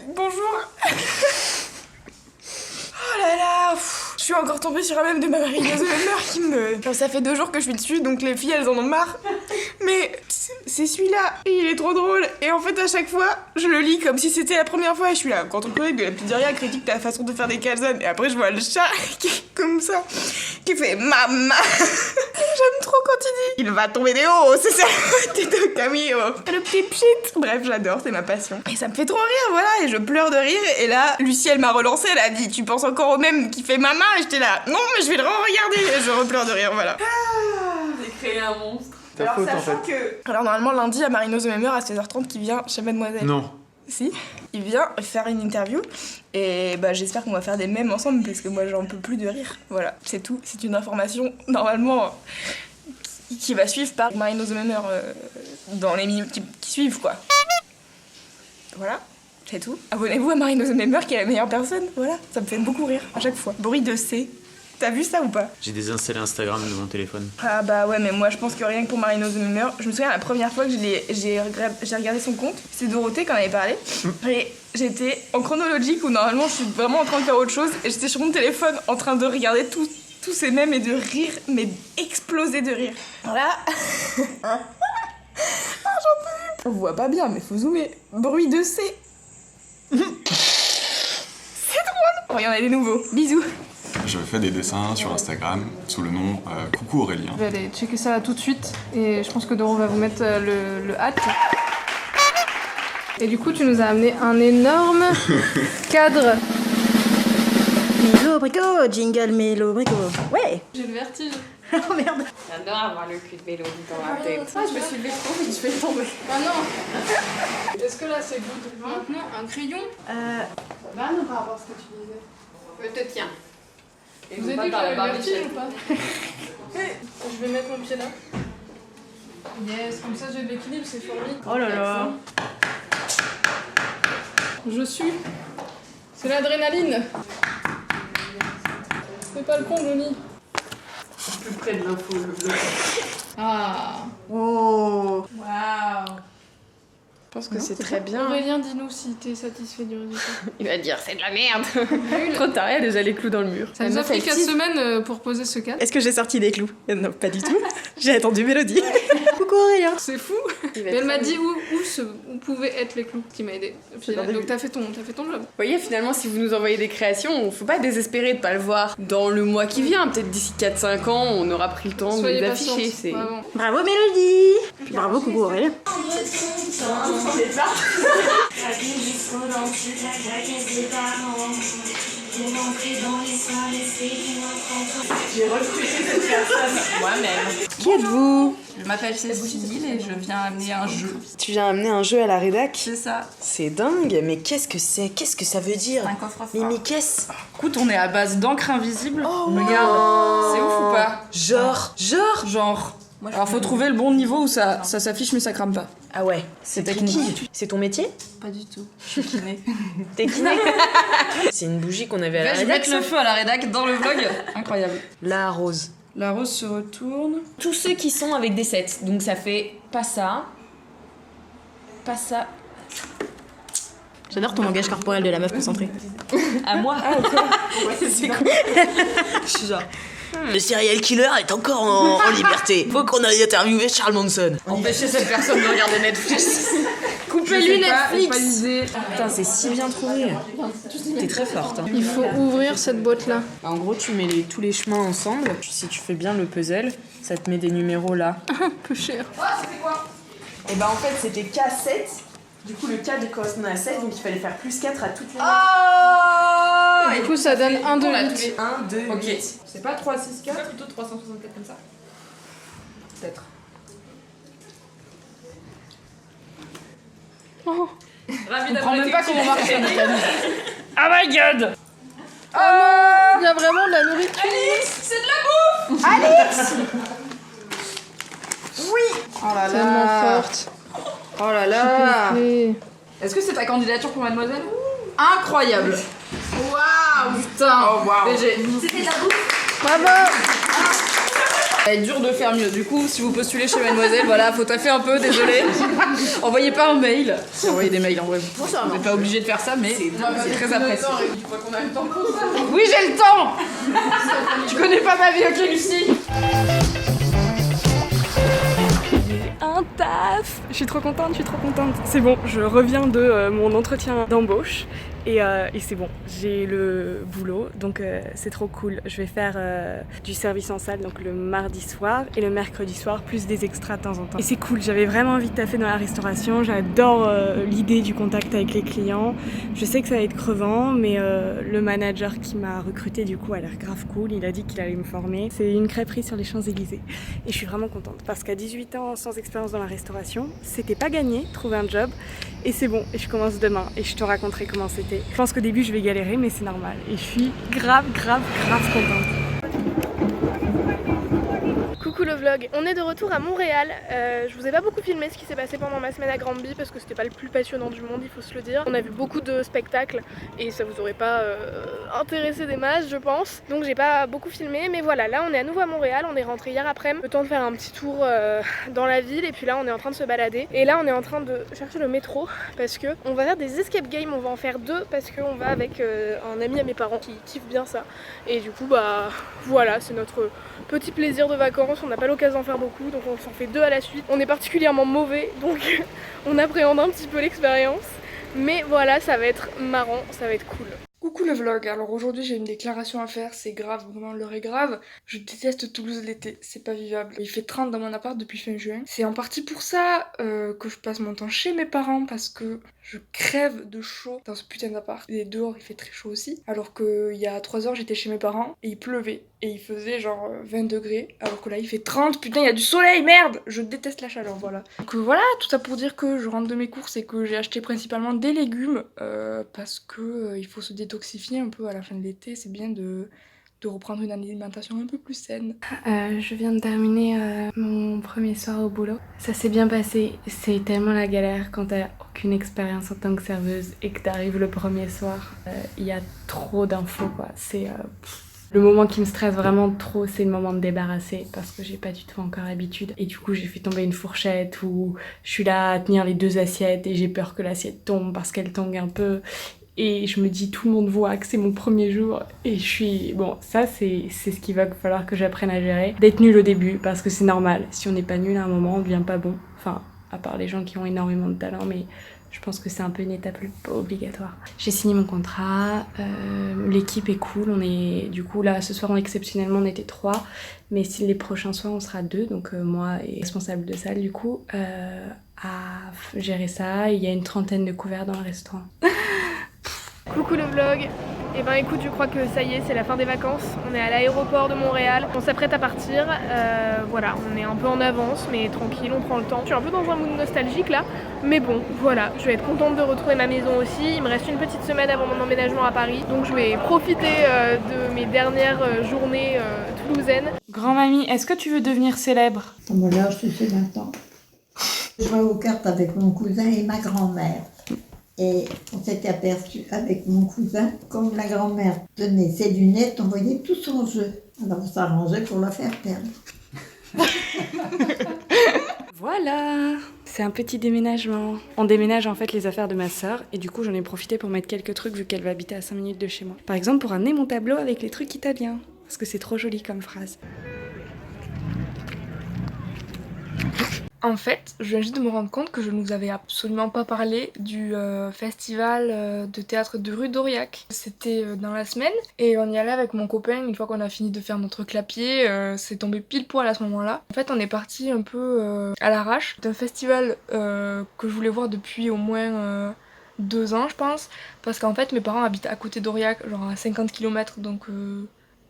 Bonjour. Oh là là, je suis encore tombée sur un mème de ma Marine Zemmer qui me... Genre, ça fait 2 jours que je suis dessus, donc les filles elles en ont marre. Mais c'est celui-là, et il est trop drôle. Et en fait à chaque fois, je le lis comme si c'était la première fois et je suis là. Quand ton collègue de la pizzeria critique ta façon de faire des calzones, et après je vois le chat qui est comme ça, qui fait maman. J'aime trop quand il dit il va tomber des hauts, c'est ça, Tito Camillo. Le petit pchit. Bref, j'adore, c'est ma passion. Et ça me fait trop rire, voilà, et je pleure de rire. Et là, Lucie, elle m'a relancé, elle a dit tu penses encore au même qui fait maman? Et j'étais là, non, mais je vais le re-regarder. Et je repleure de rire, voilà. J'ai créé un monstre. Alors, sachant que. Alors, normalement, lundi, il y a Marino Zemmer à 16h30 qui vient chez Mademoiselle. Non. Si, il vient faire une interview et bah j'espère qu'on va faire des mèmes ensemble parce que moi j'en peux plus de rire. Voilà, c'est tout. C'est une information normalement qui va suivre par Marino Zemmer dans les minutes qui suivent quoi. Voilà, c'est tout. Abonnez-vous à Marino Zemmer qui est la meilleure personne. Voilà, ça me fait beaucoup rire à chaque fois. Bruit de C. T'as vu ça ou pas? J'ai désinstallé Instagram de mon téléphone. Ah bah ouais, mais moi je pense que rien que pour Marino Zemmer, je me souviens la première fois que j'ai regardé son compte, c'est Dorothée qui en avait parlé, et j'étais en chronologique où normalement je suis vraiment en train de faire autre chose, et j'étais sur mon téléphone en train de regarder tous ces mèmes et de rire, mais exploser de rire. Voilà. Ah, j'en peux plus. On voit pas bien, mais faut zoomer. Bruit de C. C'est drôle. Oh, il y en a des nouveaux. Bisous. Je fais des dessins sur Instagram sous le nom Coucou Aurélien. Je vais aller checker ça tout de suite et je pense que Doro va vous mettre le hat. Et du coup, tu nous as amené un énorme cadre. Mélo brico, jingle mélo brico. Ouais. J'ai le vertige. Oh merde. J'adore avoir le cul de Mélodie dans la tête. Ah, je me suis levée trop vite, je vais tomber. Ah non. Est-ce que là c'est good? Maintenant, un crayon. Ça va non par rapport à ce que tu disais? Peut-être tiens. Et Vous avez dit que j'avais le vertige ou pas? Je vais mettre mon pied là. Yes, comme ça j'ai de l'équilibre, c'est formidable. Oh là là. Je suis. C'est l'adrénaline. C'est pas le con, Johnny. Plus près de l'info, le blog. Ah. Oh. Waouh. Je pense que c'est très bien. Aurélien, dis-nous si t'es satisfait du résultat. Il va dire c'est de la merde. Trop tard, elle a déjà les clous dans le mur. Ça nous a pris 4 semaines pour poser ce cadre. Est-ce que j'ai sorti des clous? Non, pas du tout. J'ai attendu Mélodie. Coucou Aurélien. C'est fou. Mais elle m'a dit où pouvaient être les clous, qui m'a aidé. Donc t'as fait ton job. Vous voyez, finalement, si vous nous envoyez des créations, faut pas désespérer de pas le voir dans le mois qui vient. Peut-être d'ici 4-5 ans, on aura pris le temps de Soyez les patiente, afficher. C'est... vraiment. Bravo Mélodie. Puis bravo coucou Aurélien. J'ai recruté cette personne moi-même. Qui êtes-vous? Je m'appelle Cécile et je viens amener un jeu. Tu viens amener un jeu à la rédac? C'est ça. C'est dingue, mais qu'est-ce que c'est? Qu'est-ce que ça veut dire? Un coffre-fort. Mais qu'est-ce? Écoute, on est à base d'encre invisible. Oh, regarde, c'est ouf ou pas? Genre. Alors faut trouver le bon niveau où ça s'affiche mais ça crame pas. Ah ouais, c'est technique. C'est ton métier? Pas du tout. Je suis kiné. T'es kiné? C'est une bougie qu'on avait à la Là, je vais rédac. mettre le feu à la rédac dans le vlog. Incroyable. La rose. La rose se retourne. Tous ceux qui sont avec des sets, donc ça fait pas ça. J'adore ton langage corporel de la meuf concentrée. À moi. C'est cool. Je suis genre. Le serial killer est encore en liberté. Faut qu'on aille interviewer Charles Manson. Empêcher cette personne de regarder Netflix. Coupez-lui Netflix. Putain, c'est si bien trouvé. T'es très forte. Hein. Il faut ouvrir cette boîte-là. En gros, tu mets tous les chemins ensemble. Si tu fais bien le puzzle, ça te met des numéros là. Un peu cher. Et bah en fait, c'était K7. Du coup, le K correspondait à 7, donc il fallait faire plus 4 à toutes les Et du coup, ça donne 1, 2, 8. 1, 2, 8. Ok. C'est pas 3, 6, 4, c'est plutôt 364 comme ça. Peut-être. Oh. Ravi Je comprends même pas comment marche la mécanique. Oh my god! Oh non, il y a vraiment de la nourriture. Alice, c'est de la bouffe! Alex! Oui! Oh là Tellement là! forte. Oh là là! Et... Est-ce que c'est ta candidature pour Mademoiselle? Incroyable! Waouh! Putain! Oh waouh! Bravo! Ça va être dur de faire mieux. Du coup, si vous postulez chez Mademoiselle, voilà, faut taffer un peu, désolé. Envoyez pas un mail. Envoyez des mails en vrai. Vous n'êtes pas obligé de faire ça, mais c'est très apprécié. Tu vois qu'on a le temps pour ça. Oui, j'ai le temps. Tu connais pas ma vie, ok, Lucie? Un taf. Je suis trop contente. C'est bon, je reviens de mon entretien d'embauche et c'est bon, j'ai le boulot, donc c'est trop cool. Je vais faire du service en salle donc le mardi soir et le mercredi soir, plus des extras de temps en temps. Et c'est cool, j'avais vraiment envie de taffer dans la restauration, j'adore l'idée du contact avec les clients. Je sais que ça va être crevant, mais le manager qui m'a recruté du coup a l'air grave cool, il a dit qu'il allait me former. C'est une crêperie sur les Champs-Élysées et je suis vraiment contente parce qu'à 18 ans sans expérience dans la restauration, c'était pas gagné, trouver un job. Et c'est bon, et je commence demain et je te raconterai comment c'était. Je pense qu'au début je vais galérer mais c'est normal et je suis grave contente. Coucou le vlog, on est de retour à Montréal. Je vous ai pas beaucoup filmé ce qui s'est passé pendant ma semaine à Granby parce que c'était pas le plus passionnant du monde, il faut se le dire. On a vu beaucoup de spectacles et ça vous aurait pas intéressé des masses je pense. Donc j'ai pas beaucoup filmé, mais voilà, là on est à nouveau à Montréal, on est rentré hier après-midi. Le temps de faire un petit tour dans la ville et puis là on est en train de se balader. Et là on est en train de chercher le métro parce que on va faire des escape games, on va en faire 2 parce qu'on va avec un ami à mes parents qui kiffe bien ça. Et du coup bah voilà, c'est notre petit plaisir de vacances. On n'a pas l'occasion d'en faire beaucoup, donc on s'en fait 2 à la suite. On est particulièrement mauvais, donc on appréhende un petit peu l'expérience. Mais voilà, ça va être marrant, ça va être cool. Coucou le vlog, alors aujourd'hui j'ai une déclaration à faire, c'est grave, vraiment l'heure est grave. Je déteste Toulouse l'été, c'est pas vivable. Il fait 30 dans mon appart depuis fin juin. C'est en partie pour ça que je passe mon temps chez mes parents parce que je crève de chaud dans ce putain d'appart. Et dehors il fait très chaud aussi. Alors qu'il y a 3 heures j'étais chez mes parents et il pleuvait. Et il faisait genre 20 degrés alors que là il fait 30, putain il y a du soleil, merde. Je déteste la chaleur, voilà. Donc voilà, tout ça pour dire que je rentre de mes courses et que j'ai acheté principalement des légumes parce que il faut se détoxifier un peu à la fin de l'été, c'est bien de reprendre une alimentation un peu plus saine. Je viens de terminer mon premier soir au boulot. Ça s'est bien passé, c'est tellement la galère quand t'as aucune expérience en tant que serveuse et que t'arrives le premier soir. Il y a trop d'infos quoi, c'est... Le moment qui me stresse vraiment trop, c'est le moment de débarrasser parce que j'ai pas du tout encore l'habitude. Et du coup, j'ai fait tomber une fourchette où je suis là à tenir les 2 assiettes et j'ai peur que l'assiette tombe parce qu'elle tangue un peu. Et je me dis, tout le monde voit que c'est mon premier jour et je suis... Bon, ça, c'est ce qu'il va falloir que j'apprenne à gérer. D'être nul au début parce que c'est normal. Si on n'est pas nul à un moment, on devient pas bon. Enfin, à part les gens qui ont énormément de talent, mais... Je pense que c'est un peu une étape obligatoire. J'ai signé mon contrat, l'équipe est cool, on est... Du coup là ce soir exceptionnellement on était 3, mais si les prochains soirs on sera 2, donc moi et responsable de salle du coup, à gérer ça. Il y a une 30aine de couverts dans le restaurant. Coucou le vlog. Et ben écoute, je crois que ça y est, c'est la fin des vacances. On est à l'aéroport de Montréal. On s'apprête à partir. Voilà, on est un peu en avance, mais tranquille, on prend le temps. Je suis un peu dans un mood nostalgique là. Mais bon, voilà, je vais être contente de retrouver ma maison aussi. Il me reste une petite semaine avant mon emménagement à Paris. Donc je vais profiter de mes dernières journées toulousaines. Grand-mamie, est-ce que tu veux devenir célèbre? À mon âge, tu sais maintenant. Je jouais aux cartes avec mon cousin et ma grand-mère. Et on s'était aperçu avec mon cousin, comme la grand-mère tenait ses lunettes, on voyait tout son jeu. Alors on s'arrangeait pour la faire perdre. Voilà, c'est un petit déménagement. On déménage en fait les affaires de ma sœur et du coup j'en ai profité pour mettre quelques trucs vu qu'elle va habiter à 5 minutes de chez moi. Par exemple pour ramener mon tableau avec les trucs italiens, parce que c'est trop joli comme phrase. En fait, je viens juste de me rendre compte que je ne vous avais absolument pas parlé du festival de théâtre de rue d'Aurillac. C'était dans la semaine et on y allait avec mon copain une fois qu'on a fini de faire notre clapier. C'est tombé pile poil à ce moment-là. En fait, on est parti un peu à l'arrache d'un festival que je voulais voir depuis au moins 2 ans, je pense. Parce qu'en fait, mes parents habitent à côté d'Aurillac, genre à 50 km, donc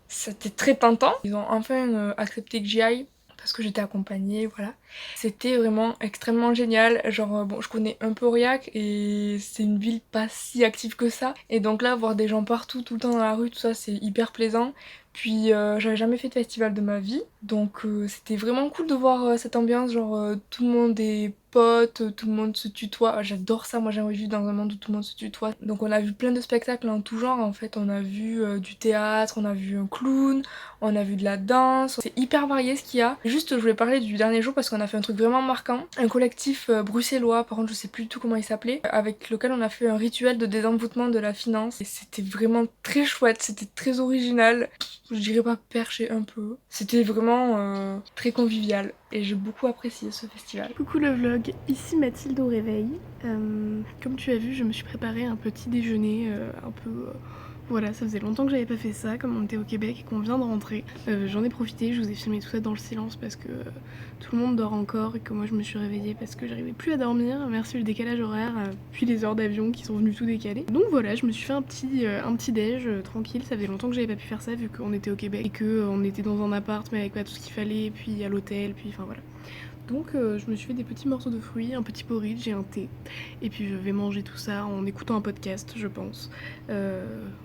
c'était très tentant. Ils ont enfin accepté que j'y aille. Parce que j'étais accompagnée, voilà. C'était vraiment extrêmement génial. Genre, bon, je connais un peu Aurillac et c'est une ville pas si active que ça. Et donc là, voir des gens partout, tout le temps dans la rue, tout ça, c'est hyper plaisant. Puis j'avais jamais fait de festival de ma vie, Donc c'était vraiment cool de voir cette ambiance, genre tout le monde est potes, tout le monde se tutoie. J'adore ça, moi j'ai envie de vivre dans un monde où tout le monde se tutoie. Donc on a vu plein de spectacles en tout genre en fait. On a vu du théâtre, on a vu un clown, on a vu de la danse. C'est hyper varié ce qu'il y a. Juste je voulais parler du dernier jour parce qu'on a fait un truc vraiment marquant. Un collectif bruxellois, par contre je sais plus du tout comment il s'appelait, avec lequel on a fait un rituel de désenvoûtement de la finance. Et c'était vraiment très chouette, c'était très original. Je dirais pas perché un peu. C'était vraiment très convivial et j'ai beaucoup apprécié ce festival. Coucou le vlog, ici Mathilde au réveil. Comme tu as vu, je me suis préparé un petit déjeuner un peu... Voilà, ça faisait longtemps que j'avais pas fait ça, comme on était au Québec et qu'on vient de rentrer. J'en ai profité, je vous ai filmé tout ça dans le silence parce que tout le monde dort encore et que moi je me suis réveillée parce que j'arrivais plus à dormir. Merci le décalage horaire, puis les heures d'avion qui sont venues tout décaler. Donc voilà, je me suis fait un petit déj tranquille, ça faisait longtemps que j'avais pas pu faire ça vu qu'on était au Québec et qu'on était dans un appart mais avec pas tout ce qu'il fallait, puis à l'hôtel, puis enfin voilà. Donc je me suis fait des petits morceaux de fruits, un petit porridge et un thé. Et puis je vais manger tout ça en écoutant un podcast, je pense.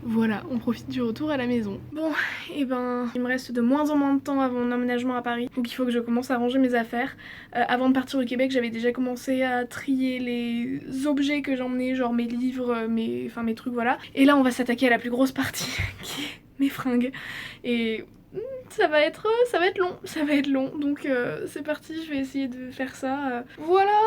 Voilà, on profite du retour à la maison. Bon, et ben, il me reste de moins en moins de temps avant mon emménagement à Paris. Donc il faut que je commence à ranger mes affaires. Avant de partir au Québec, j'avais déjà commencé à trier les objets que j'emmenais, genre mes livres, mes trucs, voilà. Et là, on va s'attaquer à la plus grosse partie, qui est mes fringues. Et... ça va être long, donc c'est parti, je vais essayer de faire ça, voilà.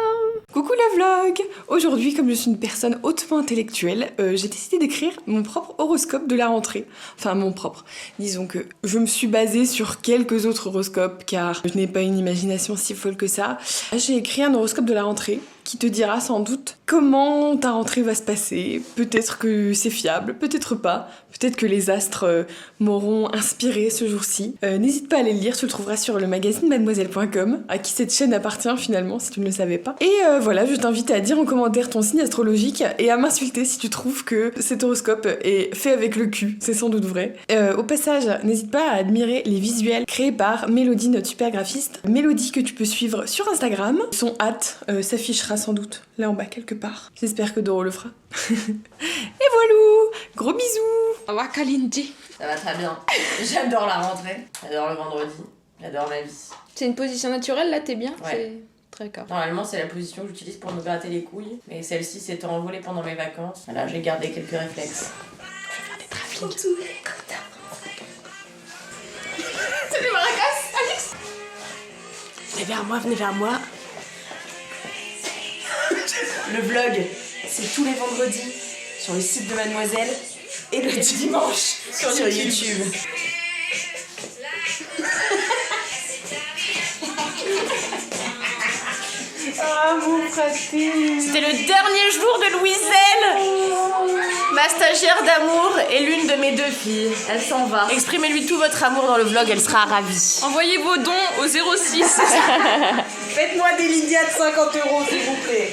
Coucou le vlog! Aujourd'hui, comme je suis une personne hautement intellectuelle, j'ai décidé d'écrire mon propre horoscope de la rentrée. Enfin, mon propre. Disons que je me suis basée sur quelques autres horoscopes, car je n'ai pas une imagination si folle que ça. J'ai écrit un horoscope de la rentrée, qui te dira sans doute comment ta rentrée va se passer. Peut-être que c'est fiable, peut-être pas. Peut-être que les astres m'auront inspiré ce jour-ci. N'hésite pas à aller le lire, tu le trouveras sur le magazine mademoiselle.com, à qui cette chaîne appartient finalement, si tu ne le savais pas. Et voilà, je t'invite à dire en commentaire ton signe astrologique et à m'insulter si tu trouves que cet horoscope est fait avec le cul. C'est sans doute vrai. Au passage, n'hésite pas à admirer les visuels créés par Mélodie, notre super graphiste. Mélodie que tu peux suivre sur Instagram. Son hâte s'affichera sans doute là en bas quelque part. J'espère que Doro le fera. Et voilà, gros bisous. Au revoir Kalindi. Ça va très bien. J'adore la rentrée. J'adore le vendredi. J'adore ma vie. C'est une position naturelle là, t'es bien? Ouais. C'est très calme. Normalement, c'est la position que j'utilise pour me gratter les couilles. Mais celle-ci s'est envolée pendant mes vacances. Voilà, j'ai gardé quelques réflexes. Je vais faire des travelling. C'est des maracas, Alex. Venez vers moi. Le vlog, c'est tous les vendredis sur le site de Mademoiselle et le dimanche sur YouTube. Ah mon fraté. C'était le dernier jour de Louiselle, ma stagiaire d'amour et l'une de mes deux filles. Elle s'en va. Exprimez-lui tout votre amour dans le vlog, elle sera ravie. Envoyez vos dons au 06. Faites-moi des Lydia de 50 € s'il vous plaît.